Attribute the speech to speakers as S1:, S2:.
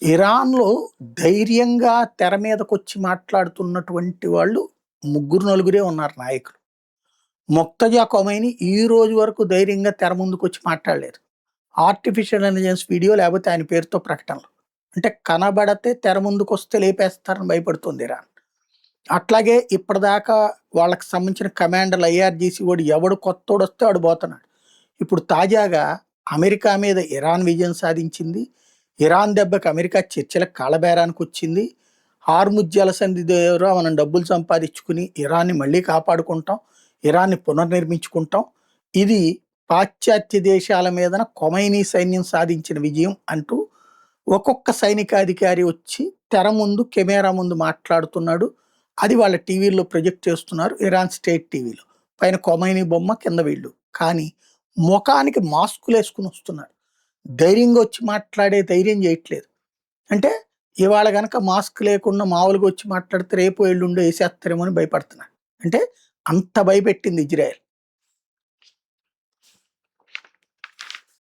S1: ఇరాన్‌లో ధైర్యంగా తెర మీదకొచ్చి మాట్లాడుతున్నటువంటి వాళ్ళు ముగ్గురు, నలుగురే ఉన్నారు నాయకులు. మొక్తజా ఖొమైనీ ఈ రోజు వరకు ధైర్యంగా తెర ముందుకొచ్చి మాట్లాడలేదు. ఆర్టిఫిషియల్ ఇంటెలిజెన్స్ వీడియో లేకపోతే ఆయన పేరుతో ప్రకటనలు. అంటే కనబడితే తెర ముందుకొస్తే లేపేస్తారని భయపడుతుంది ఇరాన్. అట్లాగే ఇప్పటిదాకా వాళ్ళకి సంబంధించిన కమాండర్లు ఐఆర్‌జీసీ వాడు ఎవడు కొత్తోడొస్తే వాడు పోతున్నాడు. ఇప్పుడు తాజాగా అమెరికా మీద ఇరాన్ విజయం సాధించింది. ఇరాన్ దెబ్బకి అమెరికా చర్చలకు కాళ్ళబేరానికొచ్చింది. హార్ముజ్ జలసంధి ద్వారా మనం డబ్బులు సంపాదించుకుని ఇరాన్‌ని మళ్ళీ కాపాడుకుంటాం. ఇరాన్‌ని పునర్నిర్మించుకుంటాం. ఇది పాశ్చాత్య దేశాల మీదన ఖొమైనీ సైన్యం సాధించిన విజయం అంటూ ఒక్కొక్క సైనికాధికారి వచ్చి తెర ముందు కెమెరా ముందు మాట్లాడుతున్నాడు. అది వాళ్ళ టీవీల్లో ప్రొజెక్ట్ చేస్తున్నారు. ఇరాన్ స్టేట్ టీవీలో. పైన ఖొమైనీ బొమ్మ, కింద వీళ్ళు. కానీ మొఖానికి మాస్కులేసుకొని వస్తున్నారు. ధైర్యంగా వచ్చి మాట్లాడే ధైర్యం చేయట్లేదు. అంటే ఇవాళ గనక మాస్క్ లేకుండా మామూలుగా వచ్చి మాట్లాడితే రేపు ఎల్లుండో ఏసేస్తారేమో అని భయపడుతున్నారు. అంటే అంత భయపెట్టింది ఇజ్రాయెల్.